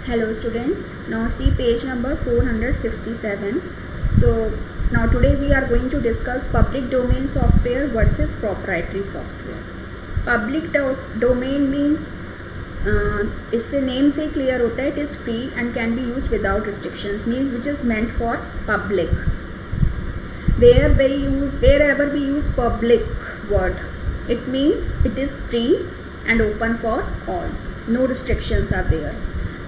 Hello students, now see page number 467. So now today we are going to discuss public domain software versus proprietary software. Public domain means इससे name से clear होता है, it is free and can be used without restrictions, means which is meant for public. Wherever we use public word, it means it is free and open for all. No restrictions are there.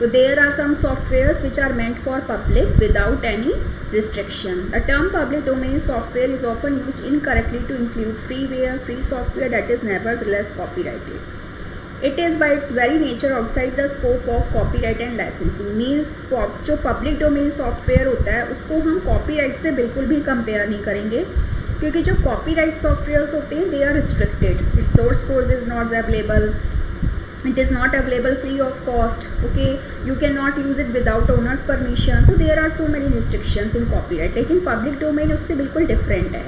So there are some softwares which are meant for public without any restriction. The term public domain software is often used incorrectly to include freeware, free software that is nevertheless copyrighted. It is by its very nature outside the scope of copyright and licensing. Means जो public domain software होता है उसको हम copyright से बिल्कुल भी compare नहीं करेंगे, क्योंकि जो copyright softwares होते हैं they are restricted. Its source code is not available. It is not available free of cost. Okay, you cannot use it without owner's permission. So there are so many restrictions in copyright. लेकिन public domain उससे बिल्कुल different है.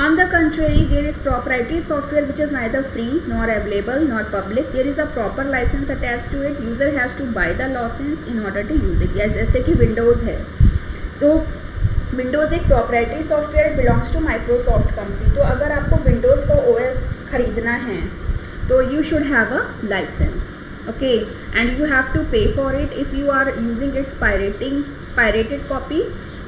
On the contrary, there is proprietary software which is neither free nor available nor public. There is a proper license attached to it. User has to buy the license in order to use it. Yes, जैसे कि Windows है, तो Windows एक proprietary software belongs to Microsoft company. तो अगर आपको Windows का OS खरीदना है तो you should have a license, okay, and you have to pay for it. If you are using its pirated copy,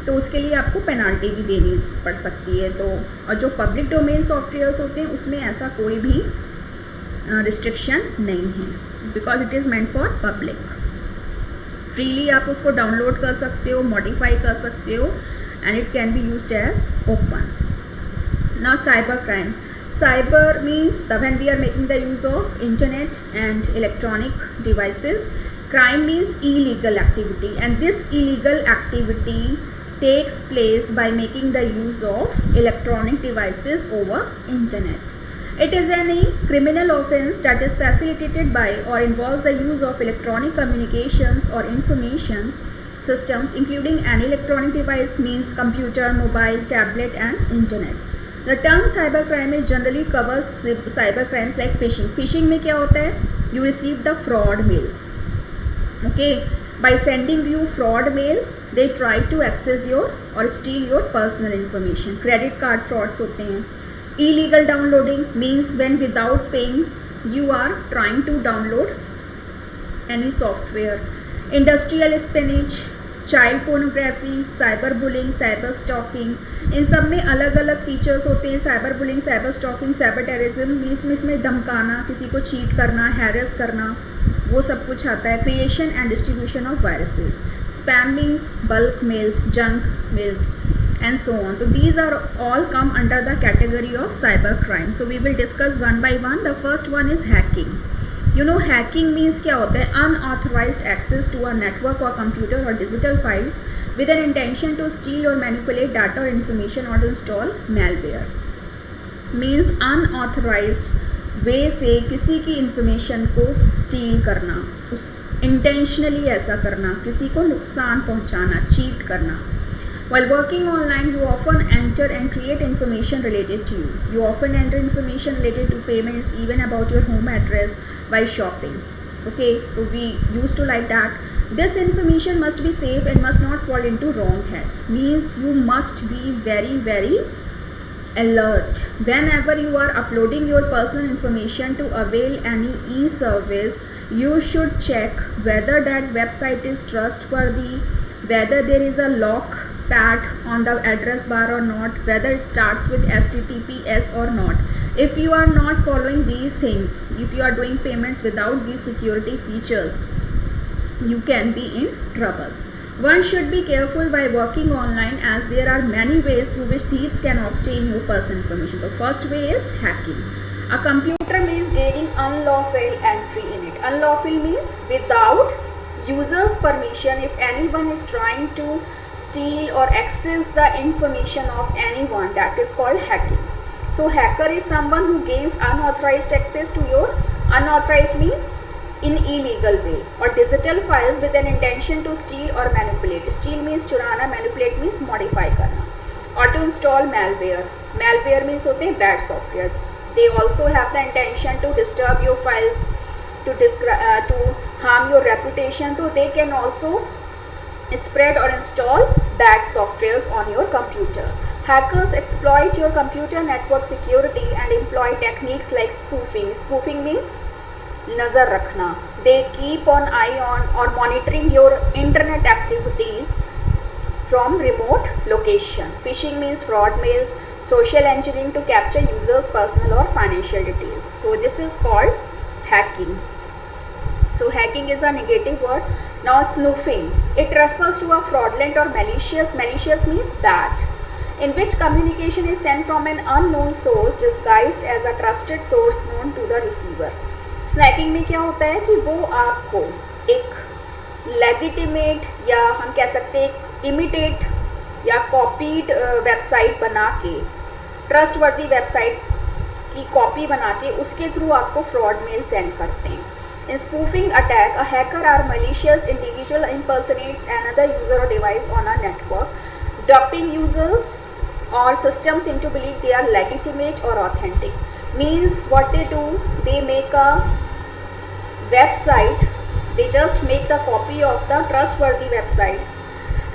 तो उसके लिए आपको पेनाल्टी भी देनी पड़ सकती है. तो और जो पब्लिक डोमेन सॉफ्टवेयर्स होते हैं उसमें ऐसा कोई भी रिस्ट्रिक्शन नहीं है, because it is meant for public. Freely आप उसको डाउनलोड कर सकते हो, मॉडिफाई कर सकते हो, and it can be used as open. Now cyber crime. Cyber means when we are making the use of internet and electronic devices. Crime means illegal activity, and this illegal activity takes place by making the use of electronic devices over internet. It is any criminal offense that is facilitated by or involves the use of electronic communications or information systems, including any electronic device, means computer, mobile, tablet and internet. The term cybercrime is generally covers cyber crimes like phishing. Phishing में क्या होता है? You receive the fraud mails. Okay, by sending you fraud mails, they try to access your or steal your personal information. Credit card frauds होते हैं. Illegal downloading means when without paying you are trying to download any software. Industrial espionage, child pornography, cyber bullying, cyber stalking, इन सब में अलग अलग features होते हैं. Cyber bullying, cyber stalking, cyber terrorism means इसमें धमकाना, किसी को चीट करना, हैरेस करना, वो सब कुछ आता है. Creation and distribution of viruses. Spam means bulk mails, junk mails and so on. So these are all come under the category of cyber crime. So we will discuss one by one. The first one is hacking. You know hacking means क्या होता है? Unauthorized access to a network or computer or digital files with an intention to steal or manipulate data or information or to install malware. Means unauthorized way से किसी की information को steal करना, उस intentionally ऐसा करना, किसी को नुकसान पहुंचाना, cheat करना. While working online, you often enter and create information related to you. You often enter information related to payments, even about your home address, while shopping. Okay, so we used to like that. This information must be safe and must not fall into wrong hands. Means you must be very, very alert. Whenever you are uploading your personal information to avail any e-service, you should check whether that website is trustworthy, whether there is a lock pad on the address bar or not, whether it starts with HTTPS or not. If you are not following these things, if you are doing payments without these security features, you can be in trouble. One should be careful by working online, as there are many ways through which thieves can obtain your personal information. The first way is hacking. A computer means gaining unlawful entry in it. Unlawful means without user's permission. If anyone is trying to steal or access the information of anyone, that is called hacking. So hacker is someone who gains unauthorized access to your, unauthorized means in illegal way, or digital files with an intention to steal or manipulate. Steal means चुराना, manipulate means modify करना. Or to install malware. Malware means होते हैं bad software. They also have the intention to disturb your files, to harm your reputation, so they can also spread or install bad softwares on your computer. Hackers exploit your computer network security and employ techniques like spoofing. Spoofing means nazar rakhna. They keep an eye on or monitoring your internet activities from remote location. Phishing means fraud mails, social engineering to capture users' personal or financial details. So this is called hacking. So hacking is a negative word. Now snooping. It refers to a fraudulent or malicious. Malicious means bad, in which communication is sent from an unknown source disguised as a trusted source known to the receiver. Snacking में क्या होता है कि वो आपको एक legitimate या हम कह सकते हैं इमिटेट या कॉपीड वेबसाइट बना के, ट्रस्टवर्दी वेबसाइट्स की कॉपी बना के उसके थ्रू आपको फ्रॉड मेल सेंड करते हैं. In spoofing attack, a hacker or malicious individual impersonates another user or device on a network, duping users or systems into believe they are legitimate or authentic. Means what they do, they make a website, they just make the copy of the trustworthy websites,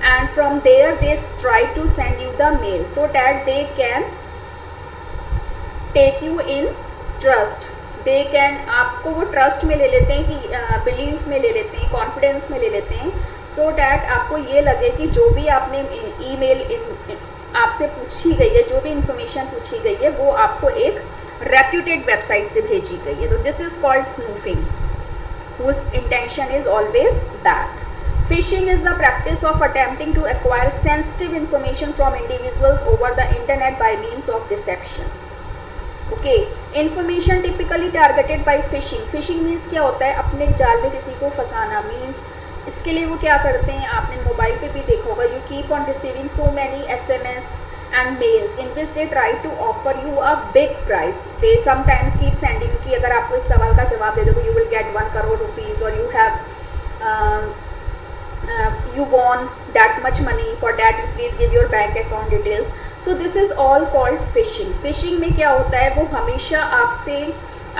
and from there they try to send you the mail so that they can take you in trust. They can आपको वो trust में ले लेते हैं कि belief में ले लेते हैं, कॉन्फिडेंस में ले लेते हैं, सो डैट आपको ये लगे कि जो भी आपने ईमेल आपसे पूछी गई है, जो भी इंफॉर्मेशन पूछी गई है, वो आपको एक रेप्यूटेड वेबसाइट से भेजी गई है. तो this is called spoofing, whose intention is always bad. Phishing is the practice of attempting to acquire sensitive information from individuals over the internet by means of deception. Okay, information typically targeted by phishing. Phishing means क्या होता है, अपने जाल में किसी को फंसाना. Means इसके लिए वो क्या करते हैं, आपने मोबाइल पे भी देखा होगा, you keep on receiving so many SMS and mails in which they try to offer you a big prize. They sometimes keep sending कि अगर आपको इस सवाल का जवाब दे दो you will get 1 crore rupees और you have you won that much money, for that please give your bank account details. So this is all called phishing. phishing में क्या होता है, वो हमेशा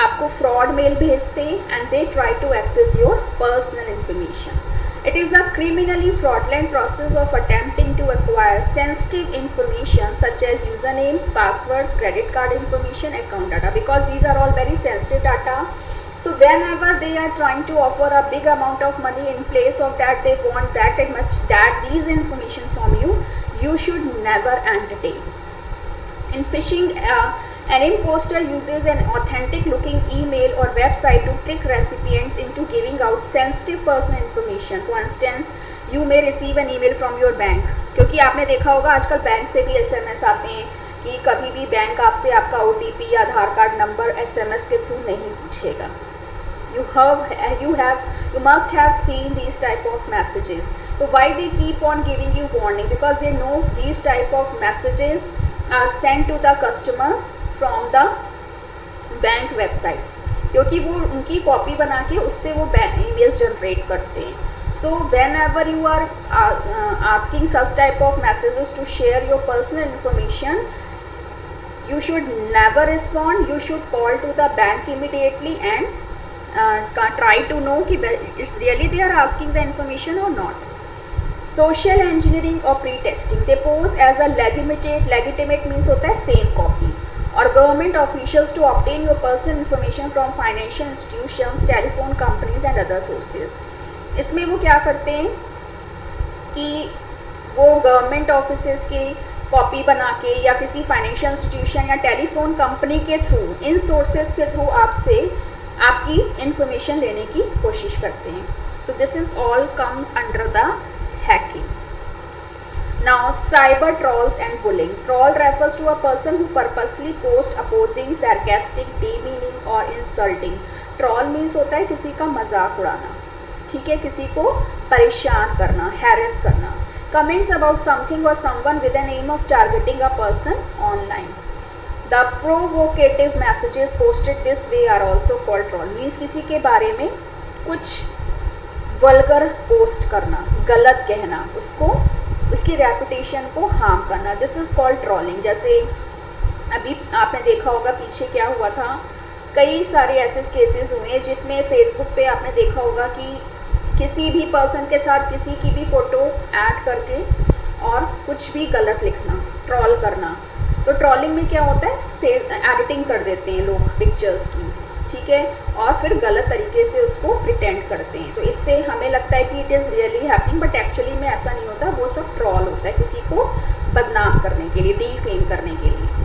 आपको fraud mail भेजते हैं and they try to access your personal information. It is the criminally fraudulent process of attempting to acquire sensitive information such as usernames, passwords, credit card information, account data, because these are all very sensitive data. So whenever they are trying to offer a big amount of money, in place of that they want that these information from you, you should never entertain. In phishing, an imposter uses an authentic looking email or website to trick recipients into giving out sensitive personal information. For instance, you may receive an email from your bank, क्योंकि आपने देखा होगा आजकल bank से भी SMS आते हैं कि कभी भी बैंक आपसे आपका OTP या आधार कार्ड नंबर SMS के थ्रू नहीं पूछेगा. You must have seen these type of messages. So why they keep on giving you warning? Because they know these type of messages are sent to the customers from the bank websites, क्योंकि वो उनकी copy बना के उससे वो emails generate करते हैं. So whenever you are asking such type of messages to share your personal information, you should never respond. You should call to the bank immediately and try to know कि it's really they are asking the information or not. Social engineering or pretexting. They pose as a legitimate means होता है same copy, or government officials to obtain your personal information from financial institutions, telephone companies and other sources. इसमें वो क्या करते हैं कि वो government offices की कॉपी बना के या किसी फाइनेंशियल इंस्टीट्यूशन या टेलीफोन कंपनी के थ्रू, इन सोर्सेज के थ्रू आपसे आपकी इंफॉर्मेशन लेने की कोशिश करते हैं. तो this is all comes under the hacking. Now cyber trolls and bullying. Troll refers to a person who purposely post opposing, sarcastic, demeaning और इंसल्टिंग. ट्रॉल मीन्स होता है किसी का मजाक उड़ाना, ठीक है, किसी को परेशान करना, हैरेस करना. कमेंट्स अबाउट समथिंग और someone with an aim of targeting a person online. The provocative messages posted this way are also called troll. Means किसी के बारे में कुछ वल्गर पोस्ट करना, गलत कहना, उसको उसकी रेपुटेशन को हार्म करना. This is called trolling. जैसे अभी आपने देखा होगा पीछे क्या हुआ था, कई सारे ऐसे केसेस हुए हैं जिसमें फेसबुक पे आपने देखा होगा कि किसी भी पर्सन के साथ किसी की भी फ़ोटो ऐड करके और कुछ भी गलत लिखना, ट्रॉल करना। तो ट्रॉलिंग में क्या होता है, एडिटिंग कर देते हैं लोग पिक्चर्स की, ठीक है, और फिर गलत तरीके से उसको प्रिटेंड करते हैं। तो इससे हमें लगता है कि it is really happening, but actually में ऐसा नहीं होता, वो सब ट्रॉल होता है किसी को बदनाम करने के लिए, डीफेम करने के लिए।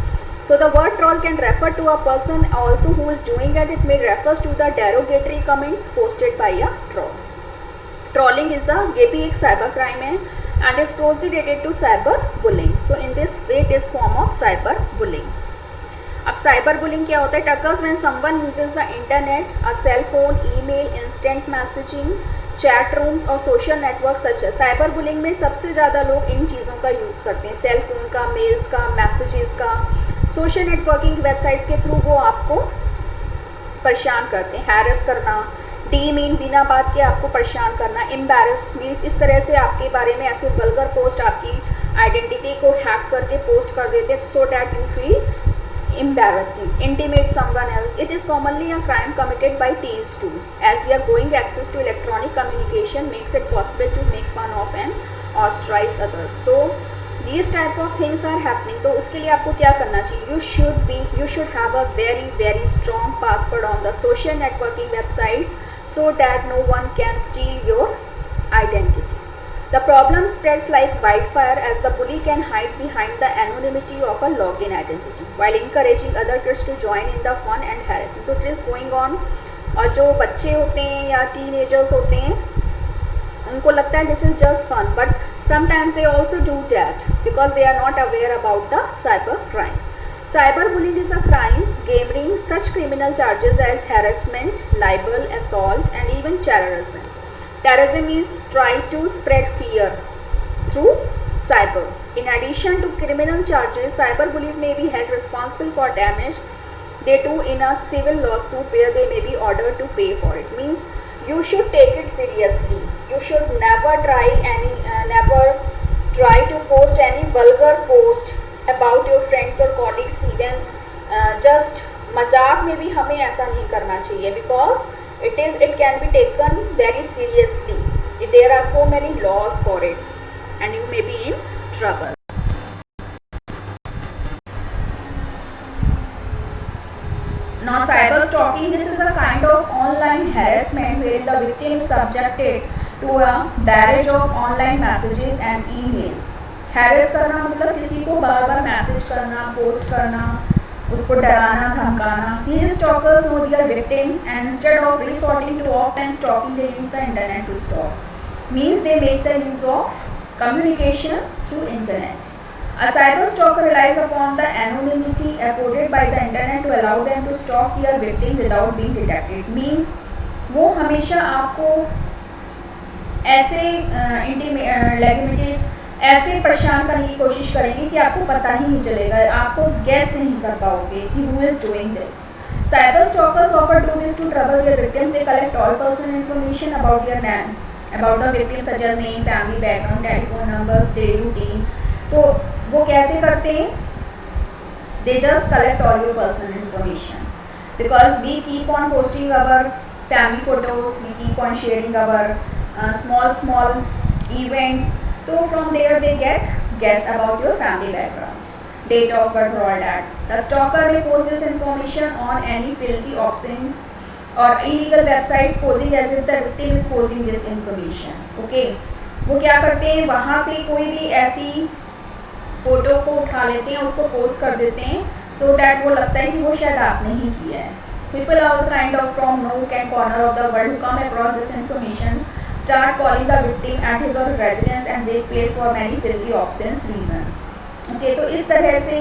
So the word troll can refer to a person also who is doing it. It may refers to the derogatory comments posted by a troll. Trolling is ये भी एक cyber crime है and is closely related to cyber bullying. So in this way it is form of cyber bullying. अब cyber bullying क्या होता है? It occurs when someone uses the internet, a cell phone, email, instant messaging, chat rooms और social networks such as. cyber bullying में सबसे ज़्यादा लोग इन चीज़ों का यूज़ करते हैं, सेल फोन का, मेल्स का, मैसेजेस का, सोशल नेटवर्किंग वेबसाइट्स के थ्रू वो आपको परेशान करते हैं, हैरेस करना, मीन बिना बात के आपको परेशान करना, एम्बैरस मीन्स इस तरह से आपके बारे में ऐसे वल्गर पोस्ट आपकी आइडेंटिटी को हैक करके पोस्ट कर देते हैं so that you feel embarrassing, intimate someone else. It is commonly a crime committed by teens too, as their growing access to electronic communication makes it possible to make fun of and ostracize others. So these type of things are happening. तो उसके लिए आपको क्या करना चाहिए? You should have a very strong password on the social networking websites so that no one can steal your identity. The problem spreads like wildfire as the bully can hide behind the anonymity of a login identity while encouraging other kids to join in the fun and harassing. So it is going on. और जो बच्चे होते हैं या teenagers होते हैं उनको लगता है this is just fun, but sometimes they also do that because they are not aware about the cyber crime. Cyberbullying is a crime gaming such criminal charges as harassment, libel, assault, and even terrorism. Terrorism is try to spread fear through cyber. In addition to criminal charges, cyberbullies may be held responsible for damage they do in a civil lawsuit where they may be ordered to pay for it. Means you should take it seriously. You should never try to post any vulgar post about your friends or colleagues. Even just मजाक में भी हमें ऐसा नहीं करना चाहिए because it can be taken very seriously. There are so many laws for it and you may be in trouble. Now cyber stalking, this is a kind of online harassment wherein the victim is subjected to a barrage of online messages and emails. Harass करना मतलब किसी को बार बार message करना, post करना, उसको डराना, धमकाना. These stalkers know their victims and instead of resorting to offline stalking, they use the internet to stalk. Means they make the use of communication through internet. A cyber stalker relies upon the anonymity afforded by the internet to allow them to stalk their victim without being detected. Means वो हमेशा आपको ऐसे ऐसे परेशान करने की कोशिश करेंगे कि आपको पता ही नहीं चलेगा, आपको गैस नहीं कर पाओगे कि who is doing this. Cyber stalkers often do this to trouble their victims. They collect all personal information about their name, about the victim such as name, family background, telephone numbers, daily routine. तो वो कैसे करते हैं? They just collect all your personal information because we keep on posting our family photos, we keep on sharing our small events. So from there they guess about your family background, date of birth, all that. The stalker may post this information on any filthy options or illegal websites posing as if the victim is posting this information. Okay, वो क्या करते हैं, वहाँ से कोई भी ऐसी photo को उठा लेते हैं, उसको पोस्ट कर देते हैं so that वो लगता है कि वो शायद आपने ही किया है. People all kind of from nook and corner of the world who come across this information start calling the victim at his or her residence and they place for many filthy options reasons. Okay, तो इस तरह से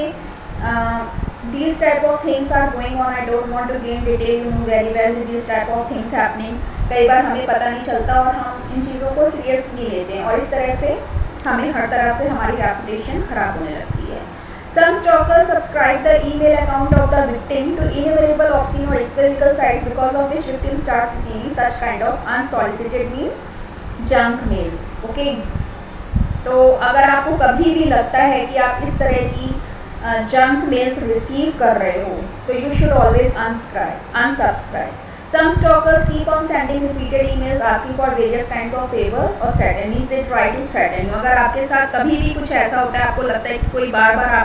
these type of things are going on. I don't want to give detail, you know very well these type of things happening. कई बार हमें पता नहीं चलता और हम इन चीज़ों को सीरियस नहीं लेते हैं और इस तरह से हमें हर तरह से हमारी रेपुटेशन खराब होने लगती है. Some stalkers subscribe the email account of the victim to innumerable obscene or illegal sites because of which victim starts receiving such kind of unsolicited means junk mails. Okay, तो अगर आपको कभी भी लगता है कि आप इस तरह की जंक मेल्स रिसीव कर रहे हो तो you should always unsubscribe. Some stalkers keep on sending repeated emails asking for various kinds of favors or threaten, means they try to threaten you. अगर आपके साथ कभी भी कुछ ऐसा होता है, आपको लगता है कि कोई बार बार